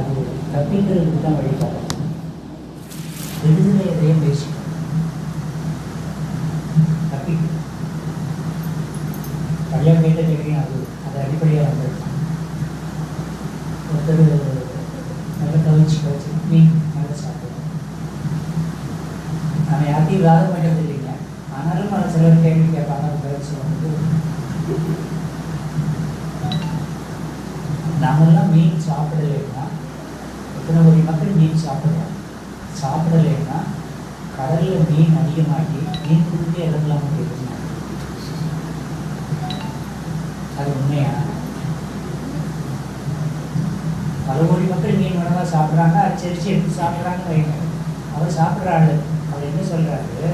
அது தப்பிக்கிறதுக்கு தான் வழிபாடு. விடுதலை எதையும் பேசிக்கணும், தப்பிக்க கல்யாணம் கேட்ட கேட்குறீங்க. அது அடிப்படையாக வந்துருச்சு. ஒருத்தர் நல்ல கவிச்சு மீன் நல்லா சாப்பிடுவோம். நான் யார்த்தையும் இல்லாத பண்ணுறது இல்லைங்க. ஆனாலும் அதை சிலர் கேள்வி கேட்பாங்க. அது கவிச்சு வந்து நாமெல்லாம் மீன் சாப்பிடலைன்னா, எத்தனை கோடி மக்கள் மீன் சாப்பிடலைன்னா கடலில் மீன் அதிகமாகி மீன் கொடுத்து இறங்கலாமல் கேட்குறாங்க. அது உண்மையா? பல கோடி மக்கள் மீன் உணவாக சாப்பிட்றாங்க, அச்சரிச்சு எடுத்து சாப்பிட்றாங்க வைங்க. அவர் சாப்பிட்ற ஆள் அவர் என்ன சொல்கிறாரு,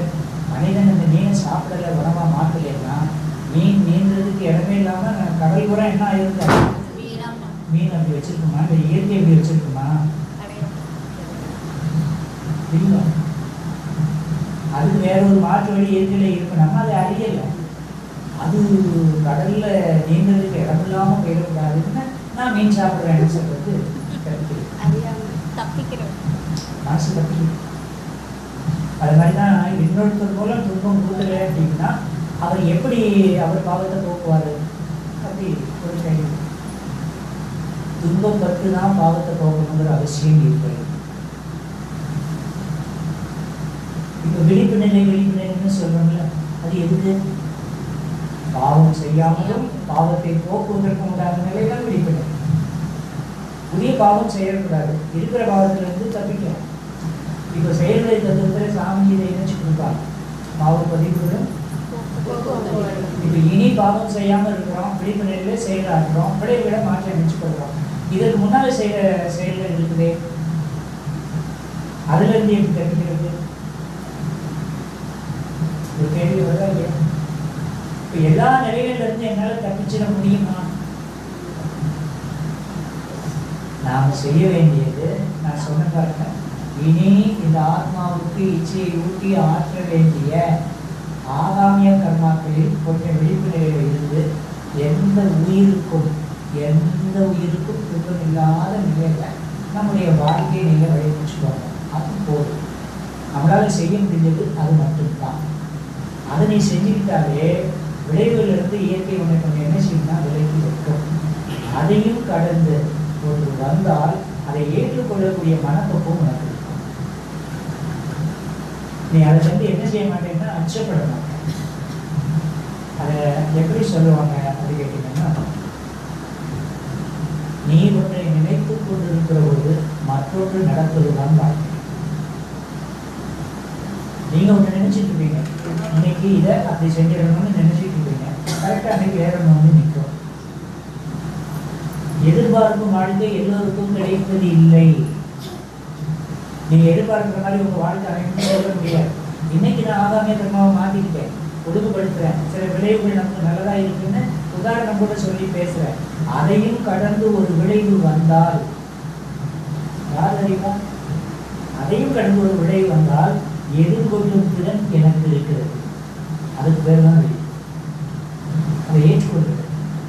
மனிதன் இந்த மீனை சாப்பிடலை உணவாக மாற்றலைன்னா மீன் நீந்துறதுக்கு இடமே இல்லாமல் கடல் கூட என்ன ஆயிருந்தாரு? மீன் அப்படி வச்சிருக்குமா? இந்த இயற்கை எப்படி வச்சிருக்குமா? இல்லை. அதுக்கு வேற ஒரு மாற்று வழி இயற்கையில் இருக்கணும்னா அது அறியலை. அது கடல்ல நீந்ததுக்கு இடம் இல்லாமல் போயிடக்கூடாதுன்னு நான் மீன் சாப்பிட்றேன்னு சொல்றது மனசு தப்பி. அது மாதிரி தான் இன்னொருத்தர் போல துன்பம் கொடுக்கல அப்படின்னா அவர் எப்படி அவர் பாவத்தை போக்குவார்? அப்படி ஒரு கேள்வி. துன்பம் பட்டு தான் பாவத்தை போகணுங்கிற அவசியம் இருக்கிறது. இப்போ விழிப்பு நிலைன்னு சொல்றோம்ல, அது எதுக்கு? பாவம் செய்யாமலும் பாவத்தை போக்குவதற்கு உண்டான நிலைதான் விழிப்பு நிலை. புதிய பாவம் செய்யக்கூடாது, இருக்கிற பாவத்திலிருந்து தப்பிக்கலாம். இப்போ செயல்களை தத்துவத்தில் சாமி இதை இணைச்சு கொடுப்பாங்க. பாவம் பதிவுகளும் இப்போ இனி பாவம் செய்யாமல் இருக்கிறோம், விழிப்பு நிலையில செயலாற்றுறோம், விளைவுகளை மாற்றி அமைச்சு கொள்கிறோம். இதற்கு முன்னால் செய்கிற செயல்கள் இருக்குதே, அதுல இருந்து எப்படி தப்பிக்கிறது? ஒரு கேள்வி வருதா இல்லையா? இப்போ எல்லா நிலைகள்ல இருந்து என்னால் தப்பிச்சிட முடியுமா? நாம் செய்ய வேண்டியது, நான் சொன்ன பாருங்க, இனி இந்த ஆத்மாவுக்கு இச்சையை ஊட்டி ஆற்ற வேண்டிய ஆகாமிய கர்மாக்களில் கொஞ்சம் விழிப்பு நிலையில இருந்து எந்த உயிருக்கும் துன்பம் இல்லாத நிலையில நம்முடைய வாழ்க்கையை நீங்கள் வழிபட்டுக்கோங்க. அது போதும். நம்மளால செய்ய முடிஞ்சது அது மட்டும்தான். அதை நீ செஞ்சுக்கிட்டாலே விளைவுகளிலிருந்து இயற்கை உன்னை கொஞ்சம் என்ன செய்யணும்னா விலைக்கு வைக்கும். அதையும் கடந்து ஒன்று வந்தால் அதை ஏற்றுக்கொள்ளக்கூடிய மனப்பக்குவம் உனக்கு இருக்கும். நீ அதை வந்து என்ன செய்ய மாட்டேன்னா அச்சப்பட மாட்டேன். அதை எப்படி சொல்லுவாங்க அப்படி கேட்டீங்கன்னா, நீ ஒன்றை நினைத்துக் கொண்டிருக்கிற போது மற்றொன்று நடப்பதுதான் வாழ்க்கை. நீங்க ஒன்று நினைச்சிட்டு இருப்பீங்க, இன்னைக்கு இதை அப்படி செஞ்சிடணும்னு நினைச்சிட்டு இருப்பீங்க, கரெக்டா அன்னைக்கு வேற ஒன்று வந்து நிற்கும். எதிர்பார்க்கும் வாழ்க்கை எல்லோருக்கும் கிடைப்பது இல்லை. நீங்க எதிர்பார்க்கிற மாதிரி உங்க வாழ்க்கை அமைப்பு சொல்ல முடியாது. இன்னைக்கு நான் ஆகாமிய கர்மாவை மாத்திக்கிட்டேன், ஒழுங்குபடுத்துறேன், சில விளைவுகள் நமக்கு நல்லதா இருக்குன்னு உதாரணம் கூட சொல்லி பேசுறேன். அதையும் கடந்து ஒரு விளைவு வந்தால் யார் அறிவா? அதையும் கடந்து ஒரு விளைவு வந்தால் எதிர்கொள்ளும் திறன் எனக்கு இருக்கிறது. அதுக்கு பேர் தான் விளைவு. அதை ஏற்றுக்கொள்கிறது.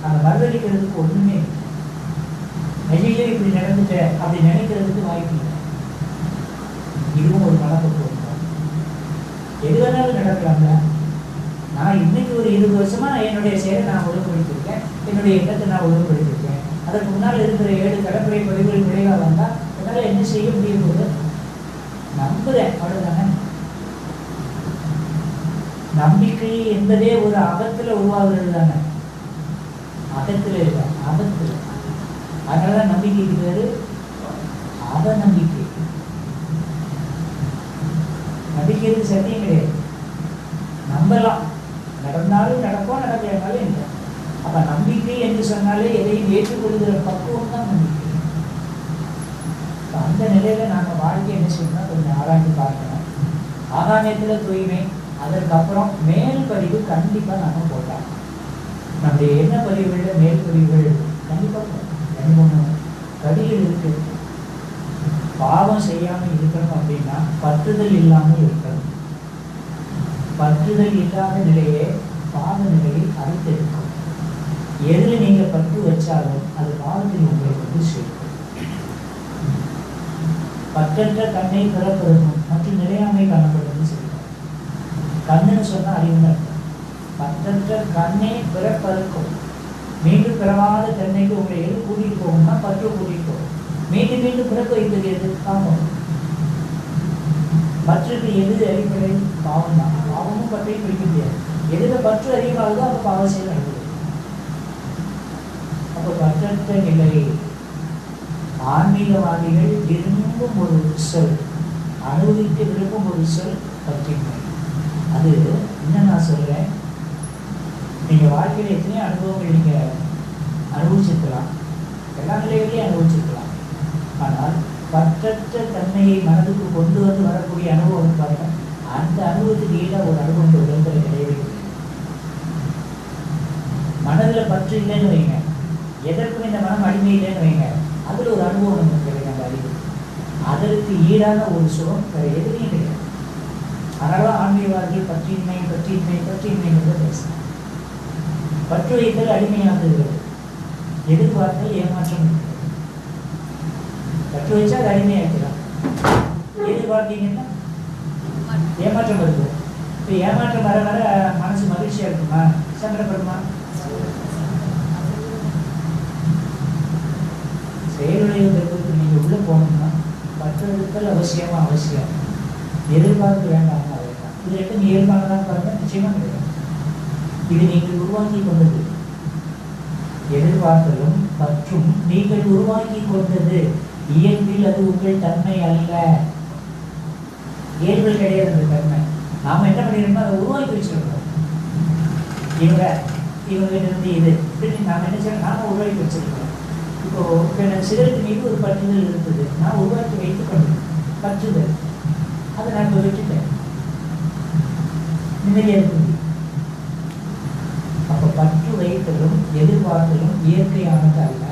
அந்த மறுதளிக்கிறதுக்கு ஒண்ணுமே நெய்யிலே இப்படி நடந்துட்ட அப்படி நினைக்கிறதுக்கு வாய்ப்பு இல்லை. இதுவும் ஒரு மனப்பக்குவம் தான். எது வேணாலும் நடக்கலாங்க. நான் இன்னைக்கு ஒரு 20 வருஷமா என்னுடைய செயலை நான் ஒழுங்குபடுத்திருக்கேன், என்னுடைய எண்ணத்தை நான் ஒழுங்குபடுத்திருக்கேன். அதற்கு முன்னால் இருக்கிற 7 கடற்படை பதிவுகள் விளைவாக வந்தால் என்னால் என்ன செய்ய முடியும் போது நம்புறேன், அவ்வளவுதானே. நம்பிக்கை என்பதே ஒரு அகத்துல உருவாகிறது தானே, அகத்துல இல்லை, அகத்துல. அதனாலதான் நம்பிக்கைக்கு பேரு அவநம்பிக்கை. நம்பிக்கைக்கு சத்தியம் கிடையாது. நம்பலாம், நடந்தாலும் நடக்கும், நடக்கலைனாலும் இல்லை. அப்ப நம்பிக்கை என்று சொன்னாலே எதையும் ஏற்றுக்கொள்கிற பக்குவம் தான் நம்பிக்கை. அந்த நிலையில நாம வாழ்க்கை என்ன செய்யணும்னா கொஞ்சம் ஆராய்ந்து பார்க்கணும். ஆகாமியத்துல தூய்மை, அதற்கப்புறம் மேல் பதிவு கண்டிப்பா நாம போட்டோம். நம்முடைய என்ன பதிவுகள் மேல் பதிவுகள் கண்டிப்பா 2-3 பதிகள் இருக்கு. பாவம் செய்யாமல் இருக்கணும் அப்படின்னா பற்றுதல் இல்லாமல் இருக்கணும். பற்றுதல் இல்லாத நிலையே பாவ நிலையை அறுத்தெடுக்கும். எதில் நீங்க பற்று வச்சாலும் அது பாவத்தில் உங்களை வந்து சேர்க்கும். பற்றற்ற கண்ணை பிறப்பதற்கும் மற்றும் நிலையாமை காணப்படுதுன்னு சொல்லுவாங்க. கண்ணுன்னு சொன்னா அறிவுன்னு அர்த்தம். பற்றற்ற கண்ணை பிறப்பதற்கும் மீண்டும் பிறவாத தன்மைக்கு உங்களை எது கூட்டிட்டு போகும்னா பற்று கூட்டிட்டு போகும். மீண்டும் மீண்டும் பிறக்க வைத்தது எது? பாவம். பற்றுக்கு எது அடிப்படை? பாவம் தான். பாவமும் பற்றையும் பிடிக்க முடியாது. எதுல பற்று அதிகமாகுதோ அப்போ பாவ செயல் நடக்குது. அப்போ பற்றற்ற நிலை ஆன்மீகவாதிகள் விரும்பும் ஒரு சொல், அனுபவிக்க விரும்பும் ஒரு சொல் பற்றின்மை. அது என்ன நான் சொல்றேன், நீங்க வாழ்க்கையில எத்தனையோ அனுபவங்கள் நீங்க அனுபவிச்சிருக்கலாம், எல்லா நிலைகளையும் அனுபவிச்சிருக்கலாம். ஆனால் பற்றற்ற தன்மையை மனதுக்கு கொண்டு வந்து வரக்கூடிய அனுபவம் பாருங்க, அந்த அனுபவத்துக்கு ஈடாக ஒரு அனுபவம் இந்த உலகத்தில் கிடையவே இல்லை. மனதில் பற்று இல்லைன்னு வைங்க, எதற்கும் இந்த மனம் அடிமை இல்லைன்னு வைங்க, அதில் ஒரு அனுபவம் நமக்கு கிடைக்கும். அந்த அறிவு அதற்கு ஈடான ஒரு சுகம் வேறு எதுலையும் கிடையாது. அதனால ஆன்மீகவாதிகள் பற்றின்மை பற்றின்மை பற்றின்மை பேசுகிறாங்க. பற்று வைத்தல் அடிமையாகிறது, எதிர்பார்த்தல் ஏமாற்றம். பற்று வச்சா அது அடிமையாக்கலாம், எதிர்பார்த்தீங்கன்னா ஏமாற்றம் வருது. இப்போ ஏமாற்றம் வர வர மனசு மகிழ்ச்சியா இருக்குமா சங்கடப்படுமா? செயலுடையதற்கு நீங்கள் உள்ளே போகணும்னா பற்றுதல் அவசியம். எதிர்பார்க்க வேண்டாம், வேண்டாம். இது ரெண்டும் இயல்பானதான் பாருங்க, நிச்சயமா கிடையாது. இது நீங்கள் உருவாக்கி கொண்டது. எதிர்பார்த்தலும் பற்றும் நீங்கள் உருவாக்கி கொண்டது. இயல்பில் அது உங்கள் தன்மை அல்ல. இயல்பில் கிடையாது அந்த தன்மை. நாம என்ன பண்ணிருக்கோம், அதை உருவாக்கி வச்சிருக்கோம். இவங்க இருந்து இது இப்படின்னு நாம என்ன செய்யணும், நாம உருவாக்கி வச்சிருக்கோம். இப்போ எனக்கு சிகரெட்டு மீது ஒரு பற்றுதல் இருக்குது, நான் உருவாக்கி வைத்துக் கொண்டேன் பற்றுதல், அதை நான் இப்போ விட்டுட்டேன், நிம்மதியாக இருக்குது. அப்போ பற்று வைத்தலும் எதிர்பார்த்தலும் இயற்கையானது அல்ல.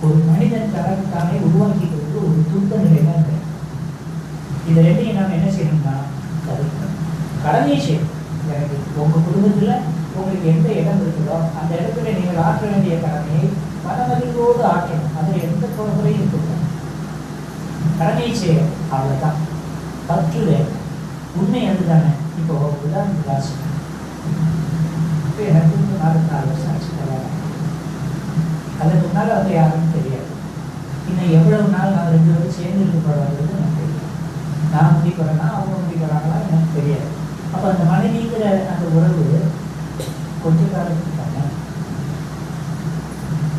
ஒரு மனிதன் தனக்குத்தானே உருவாக்கி கொடுத்து ஒரு துன்ப நிலை தான் இருக்கு. இது ரெண்டையும் நாம் என்ன செய்யணும்னா தவிர்க்கணும், கடமையை செய்யணும். எனக்கு உங்கள் குடும்பத்தில் உங்களுக்கு எந்த இடம் இருக்குதோ அந்த இடத்துல நீங்கள் ஆற்ற வேண்டிய கடமையை மனமகிழ்வோடு ஆற்றணும். அதில் எந்த குறையும் இருக்கக்கூடாது. கடமையை செய்யணும், அவ்வளோதான். பற்று வேணும், உண்மை அதுதானே. இப்போ உதாரணத்துக்கு ஆசை, இப்போ எனக்கு 44 வருஷம் ஆச்சு கல்யாணம். அதுக்கு முன்னால் அவங்க யாருன்னு தெரியாது. இன்னும் எவ்வளவு நாள் நான் 2 பேரும் சேர்ந்து இருக்க போகிறாங்கிறது எனக்கு தெரியும். நான் முடிக்கிறேன்னா அவங்க முடிக்கிறாங்களா எனக்கு தெரியாது. அப்போ அந்த மனைவிங்கிற அந்த உறவு கொஞ்ச காலத்துக்கு தானே,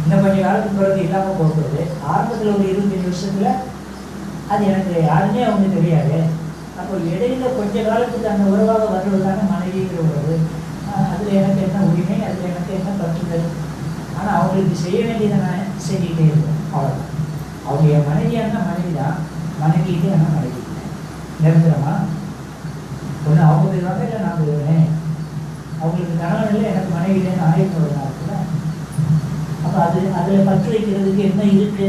இன்னும் கொஞ்சம் காலத்துக்கு பிறகு இல்லாமல் போகிறது. ஆரம்பத்தில் ஒரு 25 வருஷத்துல அது எனக்கு யாருமே அவங்க தெரியாது. அப்போ இடையில கொஞ்ச காலத்துக்கு அந்த உறவாக வருவதான மனைவிங்கிற உறவு. அதில் எனக்கு என்ன உரிமை, அதில் எனக்கு என்ன பற்றுதல். ஆனால் அவங்களுக்கு செய்ய வேண்டியதை நான் செஞ்சுக்கிட்டே இருக்கேன், அவ்வளோதான். அவங்க என் மனைவியானா மனைவி தான், மனைவிட்டு ஆனால் மனைவி நிரந்தரமா ஒன்று அவங்க போயிடுவாங்க, இல்லை நான் போயிடுவேன். அவங்களுக்கு கணவன் இல்லை, எனக்கு மனைவி இல்லைன்னு ஆயிரத்தி ஒரு நாளுக்குல. அப்போ அதில் பற்று வைக்கிறதுக்கு என்ன இருக்கு?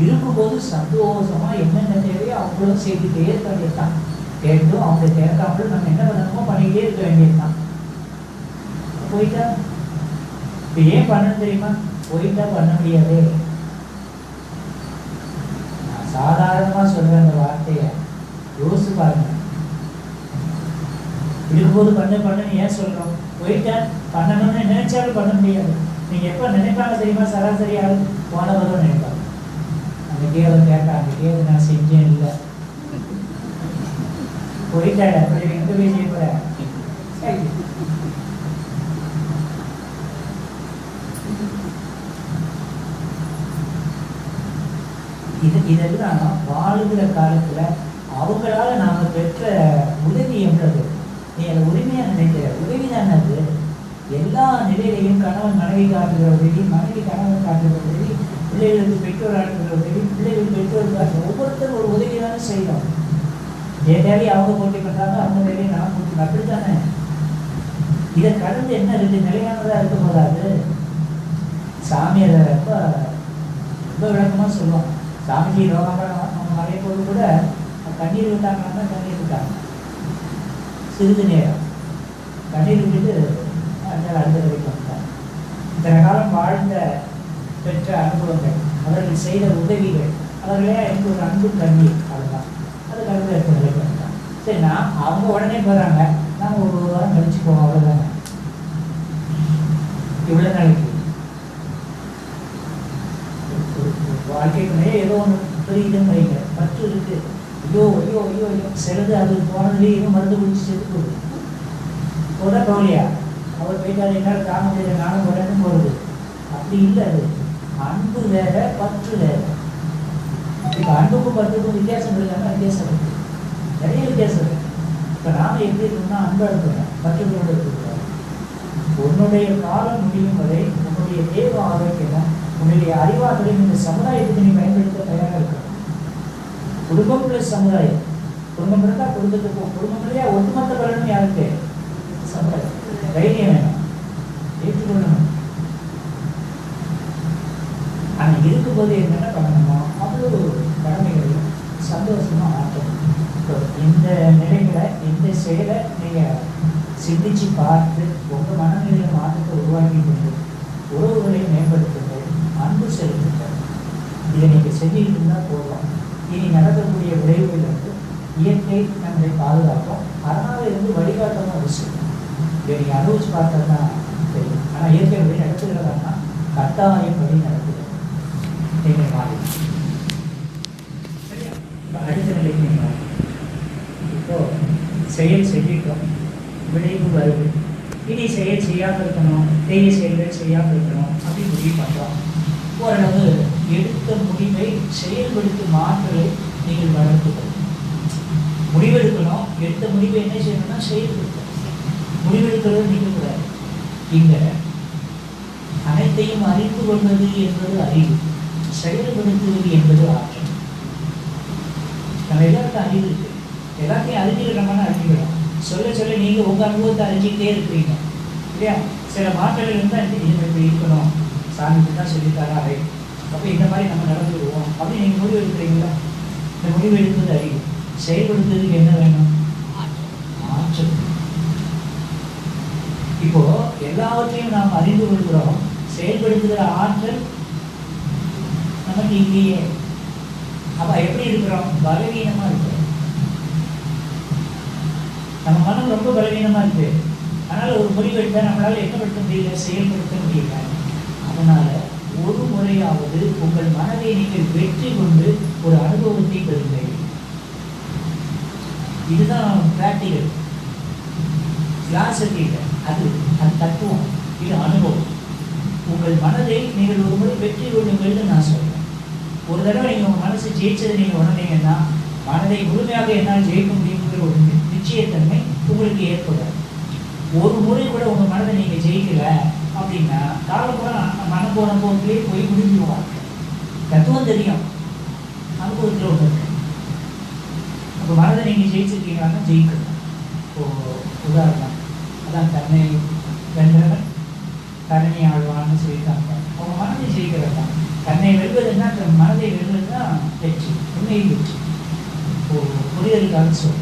இருக்கும்போது சந்தோஷமா என்னென்ன தேவையோ அவங்களும் செய்துட்டே இருக்க வேண்டியதுதான். கேட்டும் அவங்க கேட்காமலும் நம்ம என்ன பண்ணணுமோ பண்ணிக்கிட்டே இருக்க வேண்டியதுதான். போயிட்டா இப்போ ஏன் பண்ணணும் தெரியுமா? போயிட்டா பண்ண முடியாது. நான் சாதாரணமாக சொல்கிறேன் அந்த வார்த்தையை, யோசிச்சு பாருங்க. இருக்கும்போது பண்ணு ஏன் சொல்கிறோம்? போயிட்டா பண்ணணும்னு நினைச்சாலும் பண்ண முடியாது. நீங்கள் எப்போ நினைப்பாங்க தெரியுமா? சராசரியாக போனவரும் நினைப்பாங்க. அன்றைக்கே அவர் கேட்டான், அன்றைக்கே அதை நான் செஞ்சேன் இல்லை, போயிட்டாட அப்படி எங்கே போய் செய்ய போற? இதெல்லாம் வாழுகிற காலத்துல அவங்களால நாம பெற்ற உதவி என்றது நீ அதை உரிமையா நினைக்கிற உதவிதான். அது எல்லா நிலையிலையும் கணவன் மனைவி காட்டுகிற உதவி, மனைவி கணவன் காட்டுகிற உதவி, பிள்ளைகளுக்கு பெற்றோர் ஆட்டுகிற உதவி, பிள்ளைகள் பெற்றோர் காட்டுற ஒவ்வொருத்தரும் ஒரு உதவி தானே செய்யணும். என் தேவையை அவங்க போட்டி பண்றாங்க, அவங்க தேவையை நான் போட்டி, அப்படித்தானே. இதை கடந்து என்ன இருக்கு? நிலையானதா இருக்க போதாது. சாமி அதை ரொம்ப விளக்கமா சொல்லுவாங்க. சாமிஜி ரோகாமரம் அவங்க மறைய போது கூட கண்ணீர் விட்டாங்கன்னா கண்ணீர் விட்டாங்க. சிறிது நேரம் கண்ணீர் விட்டுட்டு அடுத்த வரைக்கும் வந்தாங்க. இத்தனை காலம் வாழ்ந்த பெற்ற அனுபவங்கள், அவர்கள் செய்த உதவிகள், அவர்களே எனக்கு ஒரு அன்பு கண்ணீர். கருத்தில் இருக்கிறது. சரி, நான் அவங்க உடனே போகிறாங்க, நம்ம ஒரு வாரம் கழிச்சு போவோம், அவ்வளோதாங்க. இவ்வளோ நாளைக்கு வாழ்க்கைக்குள்ளே ஏதோ ஒன்று புரியுதுன்னு வைங்க, பற்று இருக்கு, ஐயோ ஐயோ ஐயோ ஐயோ சிலது அது போனதுலேயே ஏதோ மருந்து குடிச்சு செத்து போகுது. போதா கவலையா, அவர் போயிட்டாரு, என்னால் தாங்க முடியல, நானும் உடனே போகிறது. அப்படி இல்லை. அது அன்பு வேற, பற்று வேற. இப்போ அன்புக்கும் பற்றுக்கும் வித்தியாசம் இருக்காங்க, வித்தியாசம் இருக்கு, நிறைய வித்தியாசம் இருக்கு. இப்போ நாம எப்படி இருக்கணும்னா அன்பா இருக்கிறோம், பற்றுகளோடு இருக்கிறோம். உன்னுடைய காலம் முடியும் வரை உன்னுடைய தேவ ஆரோக்கியமும் உன்னுடைய அறிவாற்றலையும் இந்த சமுதாயத்துக்கு நீ பயன்படுத்த தயாராக இருக்கணும். குடும்பம் பிளஸ் சமுதாயம். குடும்பம் இருந்தால் குடும்பத்துக்கும், குடும்பம் இல்லையா ஒட்டுமொத்த பலனும் யாருக்கு? சமுதாயம். தைரியம் வேணும், ஏற்றுக்கொள்ளணும். ஆனால் இருக்கும்போது என்னென்ன பண்ணணுமோ அவ்வளோ கடமைகளையும் சந்தோஷமா ஆற்றணும். இந்த நிலைகளை, இந்த செயலை நீங்கள் சிந்திச்சு பார்த்து உங்கள் மனநிலையை மாற்றத்தை உருவாக்கி கொண்டு உறவுகளை மேம்படுத்துங்கள், அன்பு செலுத்துங்கள். இதை நீங்கள் செஞ்சுக்கிட்டு இருந்தால் போதும். இனி நடக்கக்கூடிய விளைவுகள் வந்து இயற்கை நம்மளை பாதுகாக்கும். அதனால இருந்து வழிகாட்டணும் அவசியம். இதை நீங்கள் அனுபவிச்சு பார்த்தா தான் தெரியும். ஆனால் இயற்கை வழி நடத்துகிறதா கட்டாயம் வழி நடத்துகிறது. நீங்கள் மாறி சரியா? அடுத்த நிலைக்கு நீங்கள் இப்போ செயல் செஞ்சிட்டோம், விளைவு வருது. இனி செயல் செய்யாமல் இருக்கணும், தேய செயல்கள் செய்யாமல் இருக்கணும் அப்படின்னு முடிவு பண்ணுறோம். ஓரளவு எடுத்த முடிவை செயல்படுத்தும் ஆற்றலை நீங்கள் வளர்த்துக்கணும். முடிவெடுக்கணும், எடுத்த முடிவை என்ன செய்யணும்னா செயல்படுத்தணும். முடிவெடுக்கிறது நீங்கள் கூடாது. இங்கே அனைத்தையும் அறிந்து கொள்வது என்பது அறிவு, செயல்படுத்துவது என்பது ஆற்றல். நம்ம எல்லாருக்கும் அறிவு இருக்கு, எல்லாத்தையும் அறிஞ்சுக்கிறோம்னா அறிஞ்சுக்கிறோம். சொல்ல சொல்ல நீங்கள் உங்கள் அனுபவத்தை அறிஞ்சிக்கிட்டே இருக்கிறீங்க இல்லையா? சில மாற்றங்கள் இருந்தால் நம்ம இப்படி இருக்கணும், சாமி இப்படி தான் சொல்லித்தாரா, அப்போ இந்த மாதிரி நம்ம நடந்துடுவோம் அப்படின்னு நீங்கள் முடிவு எடுக்கிறீங்களா? இந்த முடிவு எடுப்பது அறிவு. செயல்படுத்துறதுக்கு என்ன வேணும்? ஆற்றல். இப்போ எல்லாவற்றையும் நாம் அறிந்து கொள்கிறோம், செயல்படுத்துகிற ஆற்றல் நமக்கு இல்லையே. அப்ப எப்படி இருக்கிறோம்? பலவீனமா இருக்கிறோம். நம்ம மனம் ரொம்ப பலவீனமா இருக்கு. அதனால ஒரு முடிவு எடுத்தால் நம்மளால என்னப்படுத்த முடியல, செயல்படுத்த முடியல. அதனால ஒரு முறையாவது உங்கள் மனதை நீங்கள் வெற்றி கொண்டு ஒரு அனுபவத்தை பெறுங்கள். இதுதான் பிராக்டிகல். பிலாசபி இல்லை, அது தத்துவம், இது அனுபவம். உங்கள் மனதை நீங்கள் ஒரு முறை வெற்றி கொள்ளுங்கள்னு நான் சொல்றேன். ஒரு தடவை நீங்கள் உங்கள் மனசு ஜெயிச்சதை நீங்கள் உணர்ந்தீங்கன்னா மனதை முழுமையாக என்னால் ஜெயிக்க முடியுங்கிற ஒரு நிச்சயத்தன்மை உங்களுக்கு ஏற்படும். ஒரு முறை கூட உங்கள் மனதை நீங்கள் ஜெயிக்கல அப்படின்னா காலம் கூட மனம் போன போக்கிலே போய் முடிஞ்சுவாங்க. தத்துவம் தெரியும், அனுபவத்தில் ஒன்று இருக்கு. அப்போ மனதை நீங்கள் ஜெயிச்சிருக்கீங்கன்னா ஜெயிக்கணும். உதாரணம், அதான் தன்னை வென்றவன் தரணி ஆழ்வான்னு சொல்லியிருக்காங்க. அவங்க மனதை ஜெயிக்கிறது தான். தன்னை வெல்வதுன்னா தன் மனதை வெல்வது தான் வெற்றி, உண்மையில் வெற்றி. புரிதலுக்காக சொல்.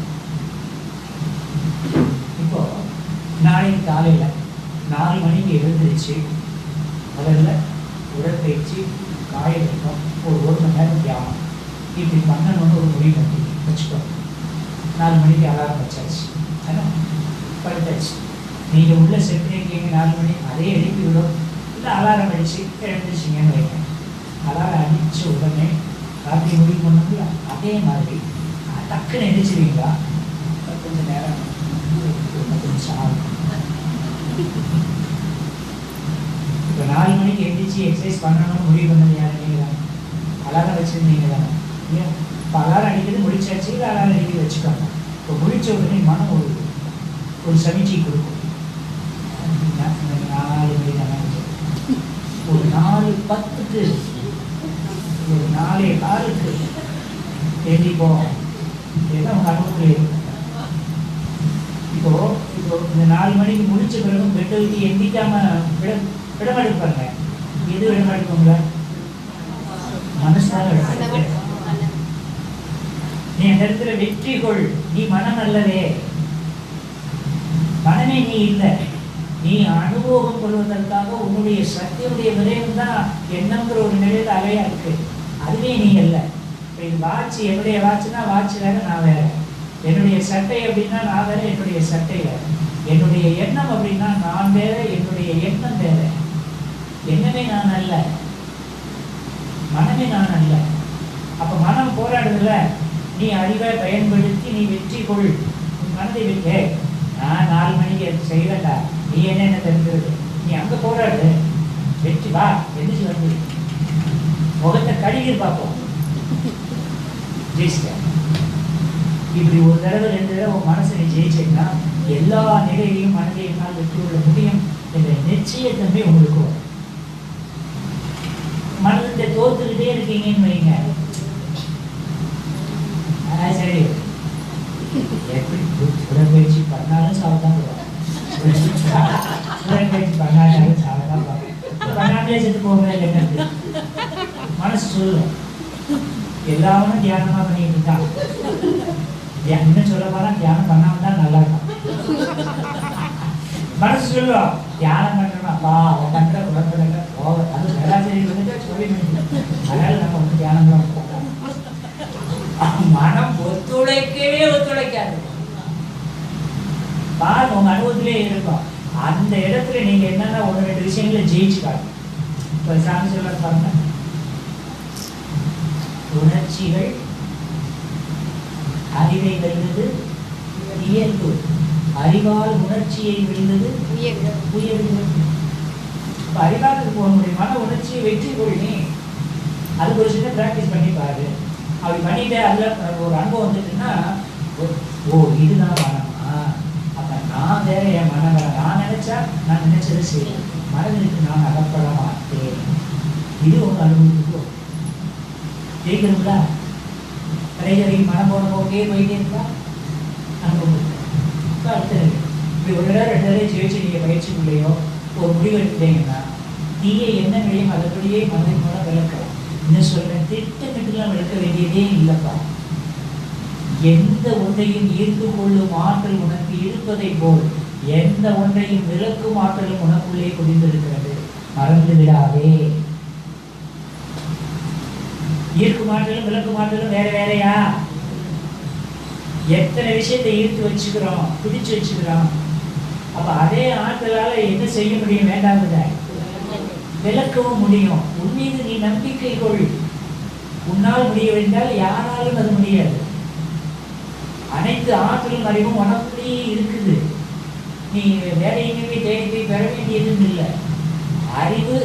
இப்போ நாளைக்கு காலையில் 4 மணிக்கு எழுந்திரிச்சு முதல்ல உடற்பயிற்சி, காயகல்பம், ஒரு 1 மணி நேரம் தியானம் இப்படி பண்ணணும்னு ஒரு முடிவு பண்ணி வச்சுக்கோங்க. 4 மணிக்கு அலாரம் வச்சாச்சு, ஆனால் படுத்தாச்சு. நீங்கள் உள்ள செட் பண்ணியிருக்கீங்க 4 மணி, அதே எழுப்பி விடும். இல்லை அலாரம் அடித்து எழுந்திரிச்சிங்கன்னு வைங்க. அலாரம் அடித்த உடனே ராத்திரி முடிவு பண்ணோம்ல, அதே மாதிரி டக்குன்னு எழுந்திரிச்சிருவீங்களா? கொஞ்சம் நேரம், 10 நிமிஷம் ஆகும். இப்போ 4 மணிக்கு எழுந்திரிச்சு எக்ஸசைஸ் பண்ணணும்னு முடிவு பண்ணது யாரும்? நீங்கள் தானே. அலாரம் வச்சுருந்தீங்க தானே. ஏன் இப்போ அலாரம் அடிக்கிறது முடிச்சாச்சு, இல்லை அலாரம் அடிக்கிறது வச்சுக்கோங்க. இப்போ முடித்த உடனே மனம் ஒரு சமிச்சை கொடுக்கும். 4 மணி தானே, ஒரு 4:10க்கு, ஒரு 4:15க்கு எழுந்திப்போம். இதெல்லாம் உங்கள் அனுபவத்தில். இப்போ இந்த 4 மணிக்கு முடிச்ச பிறகு பெட்டை விட்டு எந்திக்காம விடமாடுப்பாங்க. எது விடமாடுப்பாங்களா? மனசாக எடுப்பாங்க. நீ அந்த இடத்துல வெற்றி கொள். நீ மனம் அல்லவே, மனமே நீ இல்லை. நீ அனுபவம் கொள்வதற்காக உன்னுடைய சக்தியுடைய விரைவு தான் எண்ணங்கிற ஒரு நிலையில் அலையா இருக்கு. அதுவே நீ அல்ல. இது வாட்ச், என்னுடைய வாட்ச்னா வாட்ச் வேற, நான் வேற. என்னுடைய சட்டை அப்படின்னா நான் வேற, என்னுடைய சட்டை வேற. என்னுடைய எண்ணம் அப்படின்னா நான் வேற, என்னுடைய எண்ணம் வேற. எண்ணமே நான் அல்ல, மனமே நான் அல்ல. அப்ப மனம் போராடுதுல, நீ அறிவை பயன்படுத்தி நீ வெற்றி கொள். உன் மனதை விட்டு நான் 4 மணிக்கு செய்வேண்டா, நீ என்ன தெரிஞ்சுறது, நீ அங்க போராடு, வெற்றி வா, எந்திரிச்சு வந்து முகத்தை கழுவி பார்ப்போம், ஜெயிச்சிட்ட. இப்படி ஒரு தடவை 2 தடவை உன் மனசை நீ ஜெயிச்சீங்கன்னா எல்லா நிலையிலையும் மனதை என்னால் வெற்றி கொள்ள முடியும் என்ற நிச்சயத்தன்மை உங்களுக்கு வரும். மனதை தோத்துக்கிட்டே இருக்கீங்கன்னு வைங்க, சரி எப்படி உடற்பயிற்சி பண்ணாலும் சாப்பிட்டான் உடற்பயிற்சி பண்ணாலும் சாப்பிட்டான் பண்ணாமலே செத்து போக மனசு சொல்லும். எல்லாரும் தியானமா பண்ணிட்டு இருக்கான். இன்னும் சொல்ல போனா தியானம் பண்ணாம தான் நல்லா இருக்கும். மனசு சொல்லும் தியானம் பண்றோம்ப்பா, அவன் பண்ற உடற்பட ஓவர், அது சராசரி வந்துட்டு சொல்லி அதனால நம்ம வந்து தியானம் தான் போட்டோம். மனம் ஒத்துழைக்கவே ஒத்துழைக்காது. பாருங்க, உங்க அனுபவத்திலே இருக்கும். அந்த இடத்துல நீங்க என்னன்னா 1-2 விஷயங்களை ஜெயிச்சுக்காங்க. இப்ப சாமி சொல்ல பாருங்க, உணர்ச்சிகள் அறிவை வெல்வது இயல்பு, அறிவால் உணர்ச்சியை வெல்வது உயர்வு. இப்ப அறிவாளுக்கு போக முடியுமா? உணர்ச்சியை வெற்றி கொள்ளி அதுக்கு ஒரு சின்ன பிராக்டிஸ் பண்ணி பாரு. அப்படி பண்ணிட்டு அதுல ஒரு அனுபவம் வந்துட்டுன்னா, ஓ இதுதான் மனமா, அப்ப நான் வேற, என் மனம் வேற, நான் நினைச்சா நான் நினைச்சதை செய்வேன், மனதிற்கு நான் அகப்பட மாட்டேன். இது உங்க அனுபவத்துக்கு ஜெயிக்கணுங்களா? கடைகளில் மனம் போன போக்கே போயிட்டே இருக்கா? அனுபவம் அடுத்த இப்படி 1 தடவை 2 தடவை ஜெயிச்சு நீங்க பயிற்சிக்குள்ளேயோ ஒரு முடிவு எடுத்துட்டீங்கன்னா தீய எண்ணங்களையும் அதற்குள்ளேயே மனதின் மூலம் விளக்கலாம். இன்னும் சொல்றேன், திட்டமிட்டுலாம் விளக்க வேண்டியதே இல்லைப்பா. எந்த ஒன்றையும் ஈர்த்து கொள்ளும் ஆற்றல் உனக்கு இருப்பதை போல் எந்த ஒன்றையும் விளக்கும் ஆற்றலும் உனக்குள்ளே குடிந்திருக்கிறது, மறந்து விடாதே. ஈர்க்கும் ஆற்றலும் விளக்கும் ஆற்றலும் வேற வேறையா? எத்தனை விஷயத்தை ஈர்த்து வச்சுக்கிறோம், பிடிச்சு வச்சுக்கிறோம். அப்ப அதே ஆற்றலால என்ன செய்ய முடியும்? வேண்டாம், விளக்கவும் முடியும். உன்மீது நீ நம்பிக்கை கொள். உன்னால் முடியவென்றால் யாராலும் அது முடியாது. அனைத்து ஆற்றலும் அறிவும் உனக்குள்ளேயே இருக்குது. நீ வேற எங்கேயுமே தேடி போய் பெற வேண்டியதுன்னு இல்லை. அறிவு,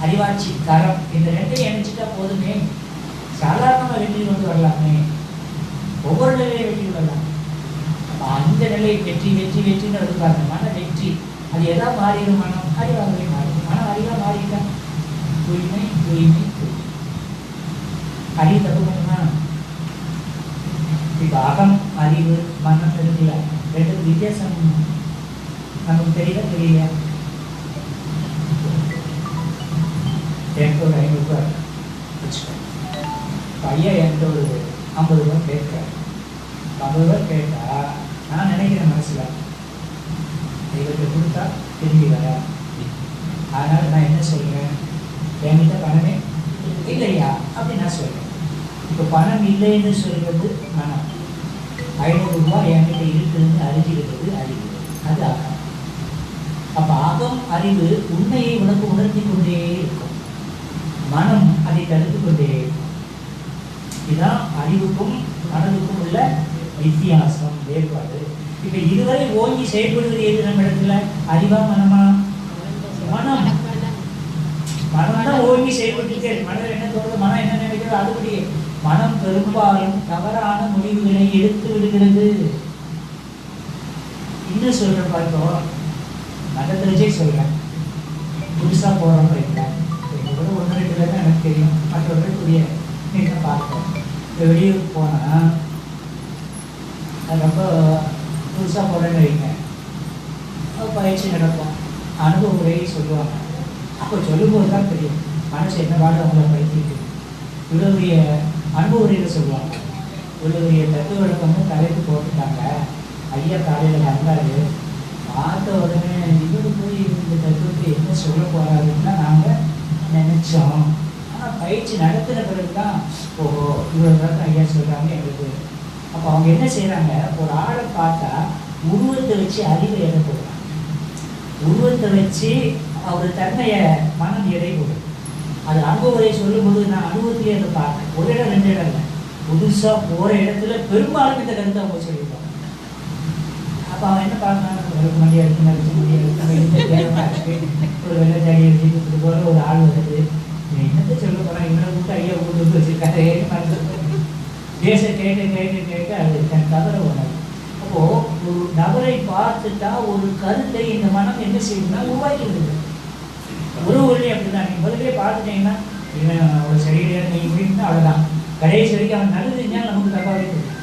அறிவாட்சி, தரம், இந்த 2ஐயும் இணைச்சிட்டா போதுமே. சாதாரணமாக வெற்றி கொண்டு வரலாமே, ஒவ்வொரு நிலையை வெற்றி கொள்ளலாம். அப்போ அந்த நிலையை வெற்றி வெற்றி வெற்றின்னு இருக்காங்க. மன வெற்றி அது எதா மாறிடும்? மனம் அறிவாகவே மாறிடும். மனம் அறிவாக மாறிட்டா தூய்மை தூய்மை தூய்மை. அறிவு தப்பு பண்ணுமா? இப்போ அகம் அறிவு மனம் இருக்குல்ல, 2 வித்தியாசம் நமக்கு தெரியல தெரியலையா? எனக்கு ஒரு 500 ரூபாய் வச்சுக்கேன். ஐயா என்கிட்ட ஒரு 50 ரூபா கேட்குறேன். 50 ரூபா கேட்டா நான் நினைக்கிறேன் மனசுல, இவர்கிட்ட கொடுத்தா திரும்பி வர. அதனால நான் என்ன சொல்றேன், என்கிட்ட பணமே இல்லையா அப்படி நான் சொல்றேன். இப்போ பணம் இல்லைன்னு சொல்றது மனம். 500 ரூபாய் என்கிட்ட இருக்குதுன்னு அறிஞ்சிருக்கிறது அறிவு, அது அகம். அப்ப அகம் அறிவு உண்மையை உனக்கு உணர்த்தி கொண்டே இருக்கும், மனம் அதை தடுத்து கொண்டே இருக்கும். இதுதான் அறிவுக்கும் மனதுக்கும் உள்ள வித்தியாசம், வேறுபாடு. இப்ப இதுவரை ஓங்கி செயல்படுவது எது நம்ம இடத்துல? அறிவா மனமா? மனம். மனம் தான் ஓங்கி செயல்பட்டு மனதில் என்ன தோணுது, மனம் என்ன நினைக்கிறது அதுபடியே. மனம் பெரும்பாலும் தவறான முடிவுகளை எடுத்து விடுகிறது. இன்னும் சொல்ற பார்த்தோம், மதத்திலே சொல்றேன், புதுசா போறோம் வைக்கிறேன். 1-2 பேர் தான் எனக்கு தெரியும், மற்றவர்களுக்குரிய நீங்க பார்த்தோம். இப்போ வெளியூருக்கு போனா ரொம்ப புதுசாக போறேன்னு வைங்க, பயிற்சி நடக்கும், அனுபவ முறையை சொல்லுவாங்க. அப்போ சொல்லும்போது தான் தெரியும் மனசு என்ன பாடு அவங்கள பயிற்சிக்கு. இவ்வளவுடைய அனுபவ முறையில் சொல்லுவாங்க. இவ்வளவுடைய தத்துவ விளக்கமும் தலைப்பு போட்டுட்டாங்க. ஐயா காலையில் வந்தாரு, பார்த்த உடனே இவரு போய் இந்த தத்துவத்தை என்ன சொல்ல போறாருன்னா நாங்கள் நினைச்சோம். ஆனால் பயிற்சி நடத்தின பிறகு தான் ஓஹோ இவ்வளோ தான் ஐயா சொல்கிறாங்க எங்களுக்கு. அப்போ அவங்க என்ன செய்கிறாங்க, ஒரு ஆளை பார்த்தா உருவத்தை வச்சு அறிவை எடை போடுறாங்க. உருவத்தை வச்சு அவர் தன்மையை மனம் எடை போடும். அது அனுபவத்தை சொல்லும்போது நான் அனுபவத்திலே அதை பார்த்தேன். ஒரு இடம் 2 இடம் இல்லை, புதுசாக போகிற இடத்துல பெரும்பாலும் இந்த கருத்தை அவங்க சொல்லியிருப்பாங்க. அப்போ அவன் என்ன பார்க்கணும், ஒரு மண்டியாக இருக்கு, நடிச்சு முடியாது, தேவையாக இருக்குது, ஒரு வெள்ளச்சாடி இது போல ஒரு ஆள் வருது, என்னத்தை சொல்ல போகிறான், இவனை கூட்டு ஐயா கூட்டு வச்சுருக்காரு பேச கேட்க கேட்க கேட்க அது தன் தவற உணவு. அப்போது ஒரு நபரை பார்த்துட்டா ஒரு கருத்தை இந்த மனம் என்ன செய்யணும்னா உருவாக்கி விடுது. உறவுகளே அப்படிதான். நீங்கள் முதலே பார்த்துட்டீங்கன்னா இவன் ஒரு சரியில்லையா நீங்கள் முடியும்னா அவ்வளோதான், கடைசி வரைக்கும் அவன் நல்லதுன்னா நமக்கு தப்பாகவே தெரியும்.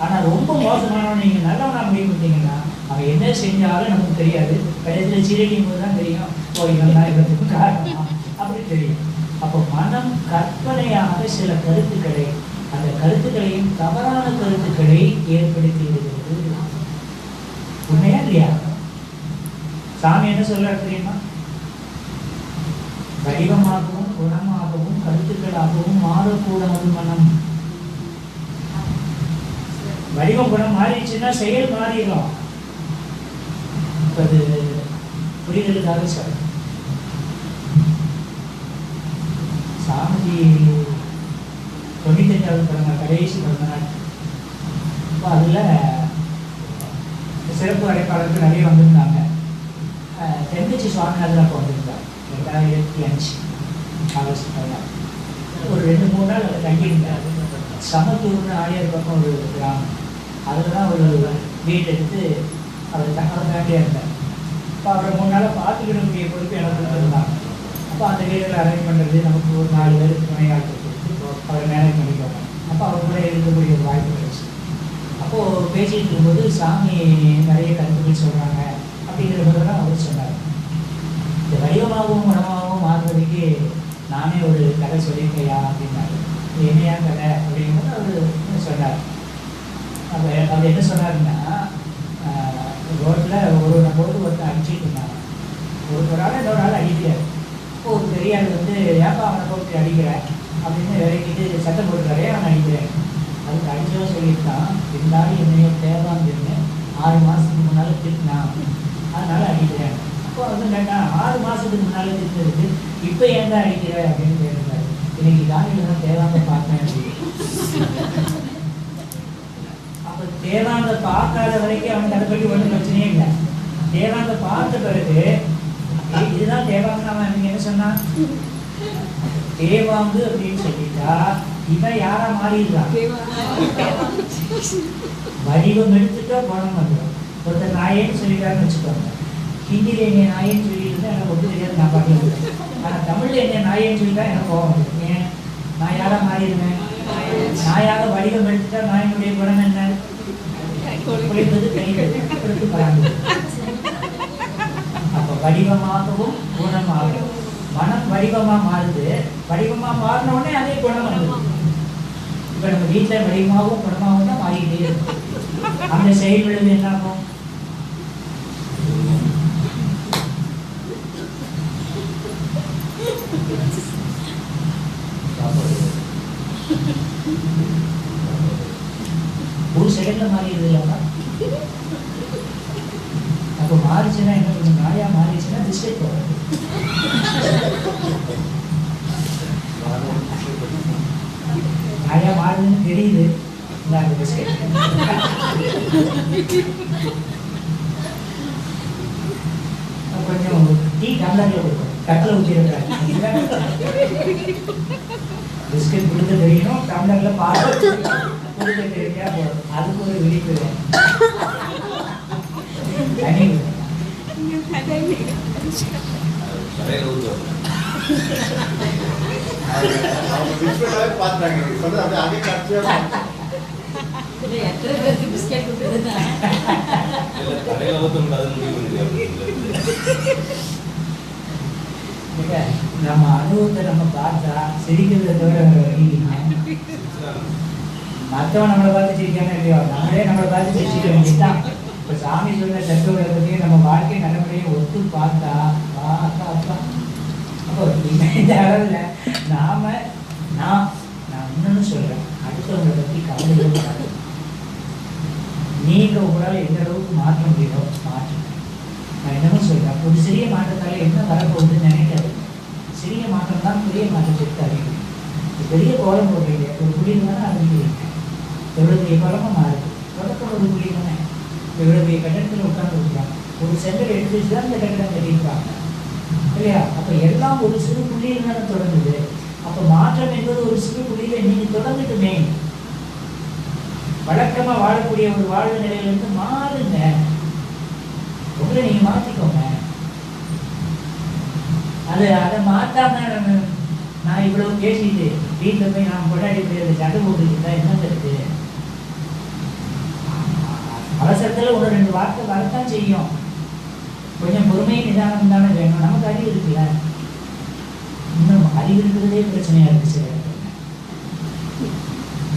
ஆனால் ரொம்ப மோசமானவன் நீங்கள் நல்லவனாக முடிவு பண்ணிட்டீங்கன்னா அவன் என்ன செஞ்சாலும் நமக்கு தெரியாது. கடைசியில் சீரடியும் போது தான் தெரியும், ஓ இவன் தான் இவனுக்கு காரணம் அப்படி தெரியும். அப்போ மனம் கற்பனையாக சில கருத்துக்களை, அந்த கருத்துக்களையும் தவறான கருத்துக்களை ஏற்படுத்தி விடுகிறது. உண்மையா இல்லையா? சாமி என்ன சொல்றாரு தெரியுமா? வடிவமாகவும் குணமாகவும் கருத்துக்களாகவும் மாறக்கூடாது மனம். வடிவம் குணம் மாறிடுச்சுன்னா செயல் மாறிடும். அது புரிதலுக்காக சொல்ற சாமிஜி 95வது பிறந்த கடைசி பிறந்த நாள். இப்போ அதில் சிறப்பு அழைப்பாளர்கள் நிறைய வந்திருந்தாங்க. தென்கட்சி சுவாமிநாதன் அப்போ வந்திருந்தார் 2005 ஆகஸ்ட் 14. ஒரு 2-3 நாள் அதை தங்கியிருந்தார். சமத்தூர்னு ஆழியார் பக்கம் ஒரு கிராமம், அதில் தான் ஒரு வீடு எடுத்து அவர் ஃபேமிலியாக இருந்தார். அப்போ அவரை 3 நாளாக பார்த்துக்கிடக்கூடிய பொறுப்பு எனக்கு கொடுத்துருந்தாங்க. அப்போ அந்த வீடுகளை அரேஞ்ச் பண்ணுறது, நமக்கு ஒரு 4 பேருக்கு துணையாளர்கள் கொடுத்து அவரை மேனேஜ் பண்ணிக்கோங்க. அப்போ அவர் கூட இருக்கக்கூடிய ஒரு வாய்ப்பு கிடைச்சி. அப்போது பேசிகிட்டு இருக்கும்போது சாமி நிறைய கருத்துக்கள் சொல்கிறாங்க அப்படிங்கிற போதெல்லாம் அவர் சொன்னார். இந்த வடிவமாகவும் குணமாகவும் மாறுவதற்கு நானே ஒரு கதை சொல்லியிருக்கையா அப்படின்னாரு. இது என்னையா கதை அப்படிங்கும்போது அவர் சொன்னார். அப்போ அவர் என்ன சொன்னாருன்னா, ரோட்டில் ஒருத்தர் அடிச்சுட்டு இருந்தாங்க. ஒரு ஆள் இன்னொரு ஆள் அடிக்கிறார். இப்போ ஒரு பெரிய ஆள் வந்து ஏப்பா அவனை போட்டு அடிக்கிற அப்படின்னு விலைக்கிட்டு சட்டம் போட்டுறாரே அவனை அடிக்கிறேன். அதுக்கு அடிச்சவன் சொல்லியிருக்கான், இருந்தாலும் என்னைய தேவான்னு 6 மாதத்துக்கு முன்னால் திட்டினான், அதனால் அடிக்கிறேன். அப்போ வந்து கேட்டான், 6 மாதத்துக்கு முன்னால் திட்டினதுக்கு இப்போ ஏன் தான் அடிக்கிற அப்படின்னு கேட்டுருக்காரு. இன்னைக்கு காலையில் தான் தேவாங்க பார்த்தேன் அப்படின்னு. அப்போ தேவாங்க பார்க்காத வரைக்கும் அவனுக்கு அதை பற்றி ஒன்றும் பிரச்சனையே இல்லை. தேவாங்க பார்த்த பிறகு இதுதான் தேவாங்க. அவன் நீங்க என்ன சொன்னான், தேவாங்கு அப்படின்னு சொல்லிட்டா இவன் யாரா மாறிடுறான், வடிவம் எடுத்துட்டா குணம் வந்துடும். ஒருத்தர் நாயேன்னு சொல்லிட்டாருன்னு வச்சுக்கோங்க, ஹிந்தியில் என்ன நாயேன்னு சொல்லிட்டு எனக்கு ஒன்றும் தெரியாது, நான் பாட்டு. ஆனால் தமிழில் என்ன நாயேன்னு சொல்லிட்டா எனக்கு கோபம் வந்துடும். ஏன், நான் யாரா மாறிடுவேன், நாயாக வடிவம் எடுத்துட்டா நாயினுடைய குணம் என்ன, குளிப்பது கைப்பது எடுத்து பராமரி. அப்போ வடிவமாகவும் குணமாகவும் மனம் வடிவமாக மாறுது. வடிவமாக மாறின உடனே அதே குணம் வந்துடும். இப்போ நம்ம வீட்டில் வடிவமாகவும் குணமாகவும் தான் மாறிக்கிட்டே இருக்கும். அந்த செயல் விளைவு என்ன ஆகும், ஒரு செகண்ட்ல மாறிடுது இல்லைன்னா. அப்போ மாறிச்சுன்னா என்ன பண்ணும், நாயா மாறிச்சுன்னா பிஸ்கெட் போடுறது. நாயா மாறுதுன்னு தெரியுது, இந்த பிஸ்கெட். கொஞ்சம் டீ டம்ளர்ல கொடுக்கும், கட்டில் ஊற்றிடுறாங்க. பிஸ்கெட் கொடுக்க தெரியணும், டம்ளர்ல பார்த்து கொடுக்க தெரியா போதும். அதுக்கு ஒரு விழிப்பு தனி. நம்ம அனுபவத்தை நம்ம பார்த்தா சிரிக்கிறத தவிர மற்றவன் நம்மளை பார்த்து சிரிக்காம இல்லையோ, நம்மளே நம்மளை பார்த்து சிரிக்க வேண்டியதுதான். இப்போ சாமி சொல்ற தத்துவத்தை பற்றி நம்ம வாழ்க்கை நல்லபடியாக ஒத்து பார்த்தா அப்பா அப்பா. அப்போ இந்த அளவில் நான் இன்னொன்று சொல்கிறேன், அது அடுத்தவங்களை பற்றி கவலையே வராது. நீங்கள் உங்களால் எந்த அளவுக்கு மாற்ற முடியுதோ மாற்றுங்க. நான் என்னமோ சொல்கிறேன், ஒரு சிறிய மாற்றத்தால் என்ன வரப்போகுதுன்னு நினைக்காது. சிறிய மாற்றம் தான் பெரிய மாற்றத்திற்கு அறிவு. பெரிய கோலம் போடுறீங்க, ஒரு குளிர் தானே அறிவிக்கிறீங்க. எவ்வளோ பெரிய கோலமாக மாறுது. தொடக்கம் ஒரு குளிர் தானே. எவ்வளோ பெரிய கட்டடத்தில் உட்கார்ந்து இருக்கிறாங்க. ஒரு செங்கல் எடுத்து வச்சு தான் இந்த கட்டடம் கட்டியிருப்பாங்க இல்லையா? அப்போ எல்லாம் ஒரு சிறு புள்ளியில் தானே தொடங்குது. அப்போ மாற்றம் என்பது ஒரு சிறு புள்ளியில் நீங்கள் தொடங்கிட்டுமே. வழக்கமாக வாழக்கூடிய ஒரு வாழ்வு நிலையிலிருந்து மாறுங்க. உங்களை நீங்கள் மாற்றிக்கோங்க. அதை மாற்றாம நான் இவ்வளவு பேசிட்டு வீட்டில் போய் நான் கொண்டாடி போய் சண்டை போட்டுக்கிட்டா என்ன இருக்கு? அவசரத்தில் ஒரு 2 வார்த்தை வரத்தான் செய்யும். கொஞ்சம் பொறுமை நிதானம் தானே வேணும். நமக்கு அறிவு இருக்குல்ல. இன்னும் அறிவு இருக்கிறதே பிரச்சனையா இருக்கு. சில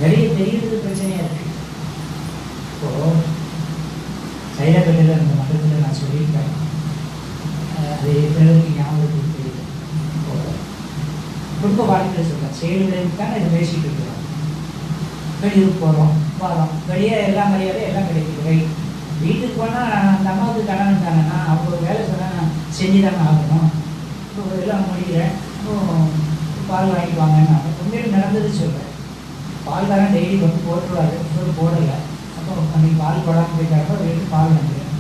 நிறைய தெரிகிறது பிரச்சனையா இருக்கு. இப்போ சைதாப்பேட்டையில் அந்த மண்டலத்தில் நான் சொல்லியிருக்கேன். அது பிறருக்கு ஞாபகத்துக்கு தெரியுது. இப்போ குடும்ப வாழ்க்கையில் சொல்கிறேன். செயல்களுக்கான இதை பேசிட்டு இருக்கிறோம். வெளியூருக்கு போகிறோம், வரோம். வெளியே எல்லாம் மரியாதை எல்லாம் கிடைக்குது. வீட்டுக்கு போனால் அந்த அம்மாவுக்கு கணவன் தானேன்னா அவங்க வேலை சொன்னால் நான் செஞ்சு தானே ஆகணும். இப்போ எல்லாம் முடிகிறேன், பால் வாங்கிட்டு வாங்கன்னு உண்மையில நடந்தது சொல்கிறேன். பால்காரன் டெய்லி வந்து போட்டுருவாரு, போடலை. அப்போ அன்றைக்கி பால் போடாமல் போயிட்டாருப்போ ஒரு லிட்டர் பால் வாங்குறேன்.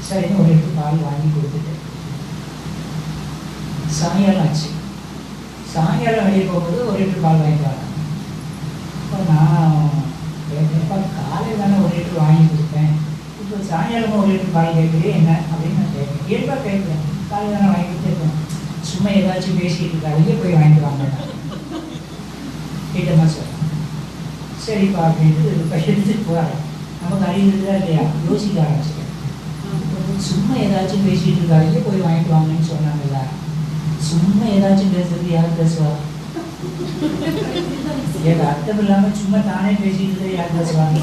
சரின்னு ஒரு லிட்டர் பால் வாங்கி கொடுத்துட்டேன். சாயங்காலம் ஆச்சு. சாயங்காலம் வெளியே போகும்போது ஒரு லிட்டர் பால் வாங்கிட்டு வரேன். இப்போ நான் எப்போ காலையில் தானே ஒரு லிட்டர் வாங்கி கொடுத்தேன், இப்போ சாயங்காலமாக ஒரு லிட்டர் பால் கேட்குறே என்ன அப்படின்னு நான் கேட்குறேன். இயல்பாக கேட்குறேன். காலையில் தானே வாங்கி கொடுத்துருக்கேன். சும்மா ஏதாச்சும் பேசிக்கிட்டு இருக்காங்க, போய் வாங்கிட்டு வாங்க கிட்டமா சொல்கிறேன். சரிப்பா அப்படின்ட்டு எடுத்துட்டு போகிறேன். நமக்கு அறிவு இருக்குதா இல்லையா யோசிக்க ஆரம்பிச்சிட்டேன். சும்மா ஏதாச்சும் பேசிகிட்டு இருக்காங்க, போய் வாங்கிட்டு வாங்கன்னு சொன்னாங்கல்ல. சும்மா ஏதாச்சும் பேசுறது யார் பேசுவா? எனக்கு அர்த்தம் இல்லாம சும்மா தானே பேசிட்டு யார் பேசுவாங்க?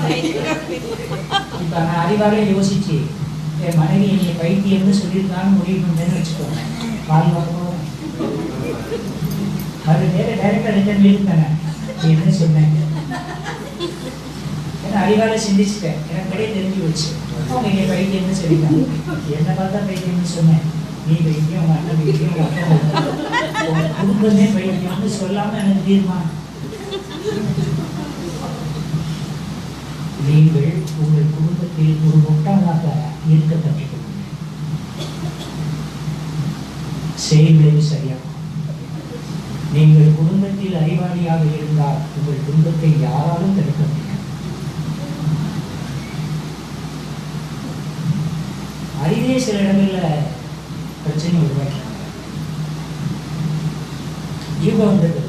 இப்ப நான் அறிவாலே யோசிச்சு என் மனைவி என்னை பைத்தியம்னு சொல்லியிருக்கான்னு முடிவு பண்ணேன்னு வச்சுக்கோங்க. பால் வாங்குவோம் அது நேர டைரக்டா ரிட்டர்ன் எழுத்தானே என்ன சொன்னேன். ஏன்னா அறிவால சிந்திச்சுட்டேன். எனக்கு அப்படியே தெரிஞ்சு வச்சு அவங்க என்னை பைத்தியம்னு சொல்லிட்டாங்க. என்ன பார்த்தா பைத்தியம்னு சொன்னேன். நீ பைத்தியம், உங்க அண்ணன் பைத்தியம், உங்க அப்பா குடும்பமே பைத்தியம்னு சொல்லாம எனக்கு தீர்மானம். நீங்கள் உங்கள் குடும்பத்தில் ஒரு முட்டாளாக ஈர்க்கப்பட்டிருக்க செயல்களை சரியாகும். நீங்கள் குடும்பத்தில் அறிவாளியாக இருந்தால் உங்கள் குடும்பத்தை யாராலும் தடுக்க முடியாது. அறிவே சில இடங்களில் பிரச்சனை உருவாக்கிறாங்க. ஈகோ வந்தது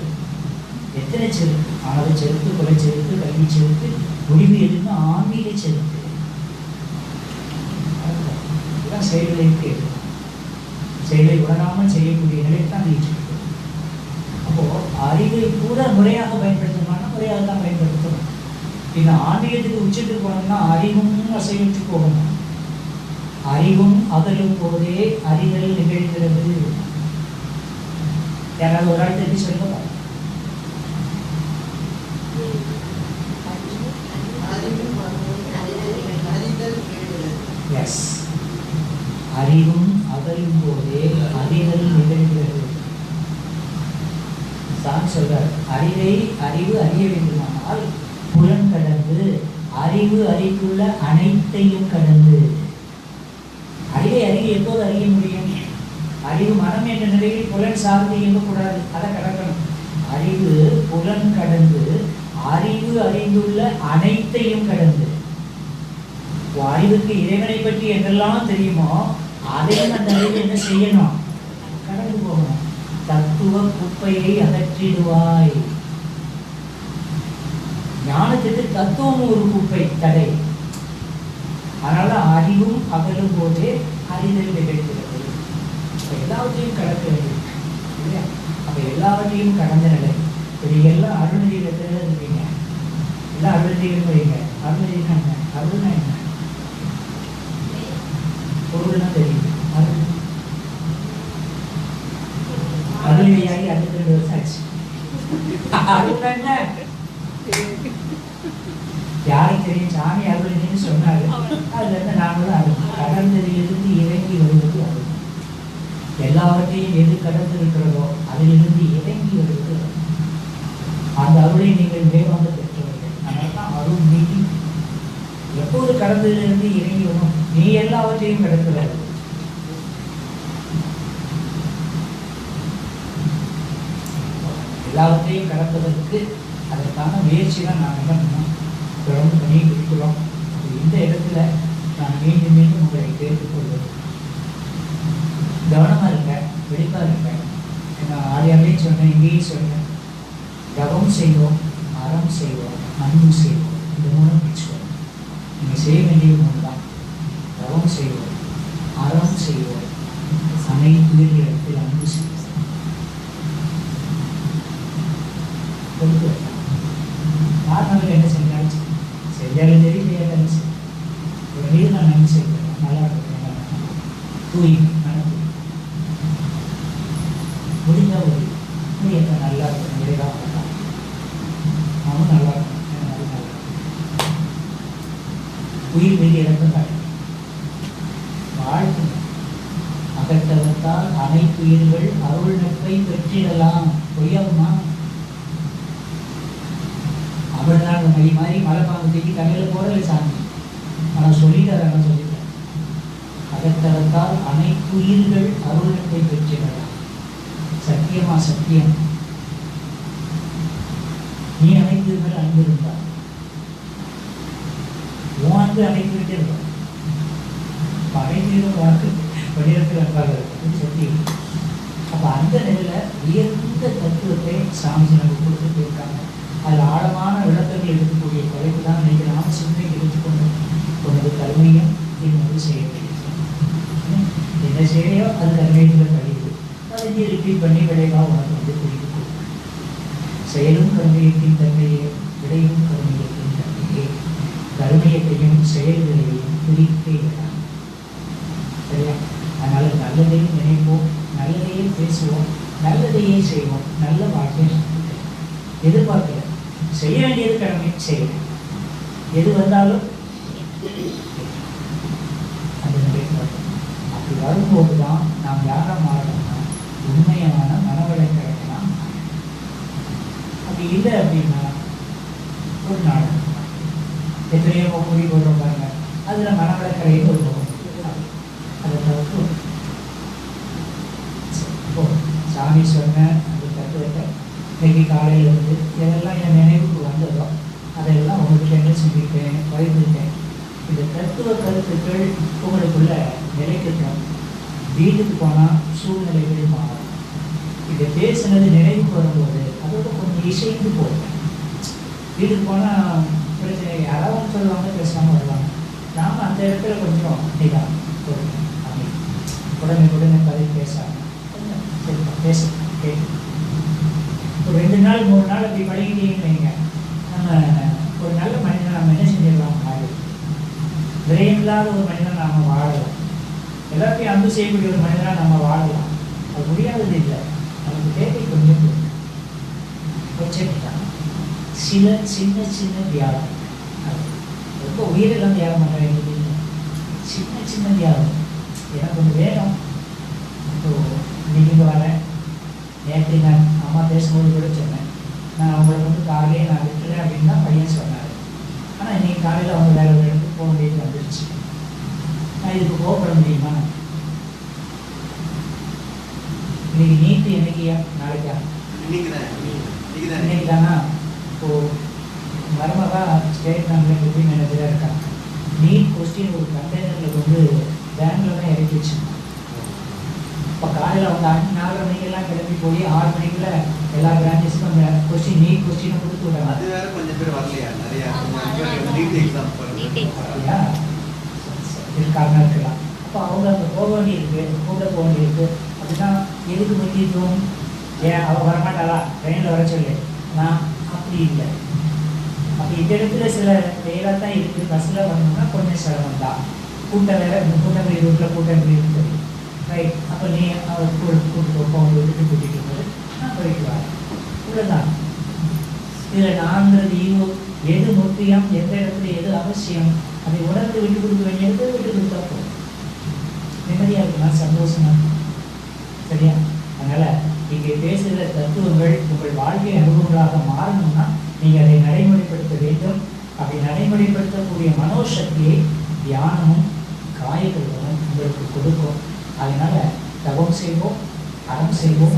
எத்தனை செருக்கு, ஆணவ செருக்கு, கொலை செருக்கு, கல்வி செருக்கு, முடிவு எதுன்னு ஆன்மீக செருக்கு. இதுதான் செயல்களுக்கு செயலை உணராமல் செய்யக்கூடிய நிலைக்கு தான் நீச்சிருக்கு. அப்போ அறிவை கூட முறையாக பயன்படுத்தணும்னா முறையாக தான் பயன்படுத்தணும். இந்த ஆன்மீகத்துக்கு உச்சத்துக்கு போனோம்னா அறிவும் அசைவற்று போகணும். அறிவும் அகலும் போதே அறிதல் நிகழ்கிறது. யாராவது ஒரு ஆள் தெரிஞ்சு சொல்லுங்க. எஸ், அறிவும் அகலும் போதே அறிதல் நிகழ்கிறது. தான் சொல்றார், அறிவு அறிய வேண்டுமானால் புலன் கடந்து அறிவு அறிவுள்ள அனைத்தையும் கடந்து. அறிவை அறிய எப்போது அறிய முடியும்? அறிவு மனம் என்ற நிலையில் புலன் சார்ந்து இயங்கக்கூடாது, அதை கடக்கணும். அறிவு புலன் கடந்து அறிவு அறிந்துள்ள அனைத்தையும் கடந்து. அறிவுக்கு இறைவனை பற்றி என்னெல்லாம் தெரியுமோ அதையும் அந்த அறிவு என்ன செய்யணும்? கடந்து போகணும். தத்துவ குப்பையை அகற்றிடுவாய். ஞானத்துக்கு தத்துவம் ஒரு குப்பை தடை. அதனால அறிவும் அகலும் போதே அறிதல் நிகழ்கிறது. எல்லாவற்றையும் கடக்க வேண்டும் இல்லையா? அப்ப எல்லாவற்றையும் கடந்த நிலை. இது எல்லாம் அருள்நிதியில இருக்கீங்க. எல்லாம் அருள்நிதிகள் வைங்க. அருள்நிதினா என்ன? அருள்னா என்ன? பொருள்னா தெரியும். அருள்நிதியாகி 22 வருஷம் ஆச்சு. அருள்னா என்ன? யாருக்கு தெரியும் சாமி அருள்னு சொன்னாரு. அதுல இருந்து நாங்களும் அருள் கடந்ததிலிருந்து இறங்கி வருவது அருள். எல்லாவற்றையும் எது கடந்து இருக்கிறதோ அதிலிருந்து இறங்கி வருவது அருள். அந்த அருளை நீங்கள் வேகமாக பெற்றவர்கள். அதனால்தான் அருள் நீதி. எப்போது கடந்ததிலிருந்து இறங்கி வரும்? நீ எல்லாவற்றையும் கடக்கிறாரு. எல்லாவற்றையும் கடப்பதற்கு அதற்கான முயற்சி தான் நான் என்ன பண்ணோம் தொடர்ந்து பண்ணிட்டு இருக்கிறோம். இந்த இடத்துல நான் மீண்டும் மீண்டும் உங்களை கேட்டுக்கொள்வது, கவனமாக இருங்க, வெளிப்பாக இருங்க. நான் ஆடியாவே சொன்னேன், இங்கேயும் சொன்னேன், தவம் செய்வோம், அறம் செய்வோம், அன்பு செய்வோம். இந்த மூணும் பிடிச்சுக்கோம். நீங்கள் செய்ய வேண்டிய மூணு தான். தவம் செய்வோம், அறம் செய்வோம், அனைத்து இடத்தில் அன்பு செய்வோம். கொடுத்து யார் நமக்கு என்ன செஞ்சாலும் செஞ்சாலும் சரி, செய்யாலும் சரி, ஒரு மீது நான் நன்றி செய்வேன். நல்லா இருக்கேன், தூய் மனது முடிஞ்சா ஒரு முடியத்தை நல்லா இருக்கும், நிறைவாக பண்ணலாம். அவனும் நல்லா இருக்கும், நல்லா இருக்கும். உயிர் மீது இழக்க காட்டும் வாழ்க்கை அகற்றவத்தால் அனைத்து உயிர்கள் அருள் நட்பை பெற்றிடலாம். பொய்யாகுமா? தமிழ்நாடு மொழி மாதிரி மலைப்பாம்பு தூக்கி தமிழில் போடலை சாமி, ஆனால் சொல்லிட்டார். சொல்லிட்டார், அகத்தளத்தால் அனைத்து உயிர்கள் அருளத்தை பெற்றிடலாம். சத்தியமா? சத்தியம். நீ அனைத்து உயிர்கள் அன்பு இருந்தால் உன் அன்பு அனைத்து விட்டு இருந்தா அனைத்து வாக்கு வடிவத்தில் அன்பாக இருக்கும் சத்தியம். அப்போ அந்த நிலையில் உயர்ந்த தத்துவத்தை சாமிஜி நமக்கு கொடுத்து போயிருக்காங்க. அதில் ஆழமான விளக்கங்கள் எடுக்கக்கூடிய குறைப்பு தான் இன்னைக்கு நாம் சிந்தனைக்கு எடுத்துக்கொண்டு கொண்டது கருமையும் இன்னொரு செய்யப்படுகிறது. என்ன செய்யலையோ அது கருமையத்தில் கழிவு. அதை நீ ரிப்பீட் பண்ணி விளைவாக உனக்கு வந்து குறித்து கொடுக்கும். செயலும் கருமையத்தின் தன்மையே, விளைவும் கருமையத்தின் தன்மையே. கருமையத்தையும் செயல்களையும் குறித்தே விடலாம். சரியா? அதனால் நல்லதையும் நினைப்போம், நல்லதையே பேசுவோம், நல்லதையே செய்வோம், நல்ல வாழ்க்கை எதிர்பார்க்கல. செய்ய வேண்டியது கடமை செய்யணும். எது வந்தாலும் அது நிறைவேற்றப்படும். அப்படி வரும்போது தான் நாம் யாரை மாறணும்னா உண்மையான மனவளை கிடைக்கலாம். அப்படி இல்லை அப்படின்னா ஒரு நாள் எத்தனையோ கூடி போடுறோம் பாருங்க, அதில் மனவளை கடையில் ஒரு அதை தவிர்த்து சாமி சொன்ன அந்த தத்துவத்தை இன்னைக்கு காலையில் இருந்து இதெல்லாம் என் நினைவுக்கு வந்ததோ அதையெல்லாம் உங்கள்கிட்ட என்ன செஞ்சுருக்கேன், பகிர்ந்துருக்கேன். இந்த தத்துவ கருத்துக்கள் உங்களுக்குள்ள நிலைக்கட்டும். வீட்டுக்கு போனால் சூழ்நிலைகள் மாறும். இதை பேசுனது நினைவுக்கு வரும்போது அதோட கொஞ்சம் இசைந்து போகும். வீட்டுக்கு போனால் பிரச்சனை யாராவது சொல்லுவாங்க, பேசாமல் வருவாங்க. நாம் அந்த இடத்துல கொஞ்சம் நிதானம் கொடுக்கணும். உடனே பதில் பேசாமல் கொஞ்சம் சரி பேச கேட்கணும். ஒரு 2 நாள் 3 நாள் அப்படி பழகிட்டீங்கன்னு வைங்க, நம்ம ஒரு நல்ல மனிதனை நம்ம என்ன செஞ்சிடலாம், மாறி விரையில்லாத ஒரு மனிதனை நாம் வாழலாம். எல்லாத்தையும் அன்பு செய்யக்கூடிய ஒரு மனிதனாக நம்ம வாழலாம். அது முடியாதது இல்லை. நமக்கு தேவை கொஞ்சம் வச்சுக்கிட்டாங்க. சில சின்ன சின்ன தியாகம், ரொம்ப உயிரெல்லாம் தியாகம் பண்ணுறாங்க. சின்ன தியாகம் எனக்கு கொஞ்சம் வேணும். இப்போ இன்னைக்கு இங்கே வரேன். நேற்று நான் அம்மா பேசும்போது கூட சொன்னேன், நான் அவங்களை வந்து காலையே நான் விட்டுறேன் அப்படின்னு தான் பையன் சொன்னார். ஆனால் இன்றைக்கி காலையில் அவங்க வேறு ஒரு இடத்துக்கு போக வேண்டியது வந்துருச்சு. நான் இதுக்கு கோவப்பட முடியுமா? இன்னைக்கு நீட்டு என்னைக்கியா, நாளைக்கா? இன்னைக்கு தானா? இப்போது மருமகா ஸ்டேட் பேங்க்ல டெப்டி மேனேஜராக இருக்காங்க. நீட் கொஸ்டின் ஒரு கண்டெய்னரில் வந்து பேங்கில் தான் இறக்கி வச்சுருக்காங்க. இப்போ காலையில் அவங்க 4:30 மணிக்கெல்லாம் கிளம்பி போய் 6 மணிக்குள்ள எல்லா பிரான்ச்சஸுக்கும் அந்த கொஸ்டின் நீட் கொஸ்டினை கொடுத்து விடுறாங்க. அது வேற கொஞ்சம் பேர் வரலையா, நிறையா இருக்காங்க இருக்கலாம். அப்போ அவங்க அங்கே போக வேண்டியிருக்கு, கூட போக வேண்டியிருக்கு. அப்படின்னா எதுக்கு முக்கியத்துவம்? ஏன் அவள் வரமாட்டாளா, ட்ரெயினில் வர சொல்லு? நான் அப்படி இல்லை. அப்போ இந்த இடத்துல சில வேலை தான் இருக்குது. பஸ்ஸில் வரணும்னா கொஞ்சம் சிரமம் தான். கூட்டம் வேலை, இந்த கூட்டங்கள் ரூட்டில் கூட்டம் இருக்குது. ரைட். அப்போ நீ அவர் கூப்பிட்டு அவங்க வீட்டுக்கு கூட்டிகிட்டு போது நான் போயிட்டு வரேன். இவ்வளோதான். இதில் நான்கிறது ஈகோ எது முக்கியம், எந்த இடத்துல எது அவசியம், அதை உணர்ந்து விட்டு கொடுக்க வேண்டிய இடத்துல விட்டு கொடுத்தா போதும். நிம்மதியாக இருக்குமா, சந்தோஷமா இருக்கும். சரியா? அதனால் இங்கே பேசுகிற தத்துவங்கள் உங்கள் வாழ்க்கை அனுபவங்களாக மாறணும்னா நீங்கள் அதை நடைமுறைப்படுத்த வேண்டும். அப்படி நடைமுறைப்படுத்தக்கூடிய மனோசக்தியை தியானமும் காயகல்பமும் உங்களுக்கு கொடுக்கும். அதனால் தவம் செய்வோம், அறம் செய்வோம்,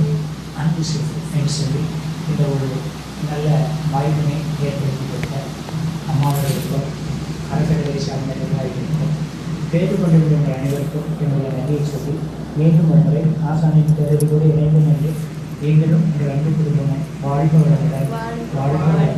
அன்பு செய்வோம் என்று சொல்லி இந்த ஒரு நல்ல வாய்ப்பினை ஏற்படுத்தி கொடுத்த அம்மாவர்களுக்கும் அறக்கட்டளை சார்ந்த நிர்வாகிகளுக்கும் கேட்டுக்கொண்டிருக்கின்ற அனைவருக்கும் என்னுடைய நன்றியை சொல்லி மீண்டும் ஒரு முறை ஆசானின் தேர்தலோடு இணைந்து நன்றி. நீங்களும் உங்கள் அன்பு குடும்பமும் வாழ்க்கை வளமுடன் வாழ்க்கை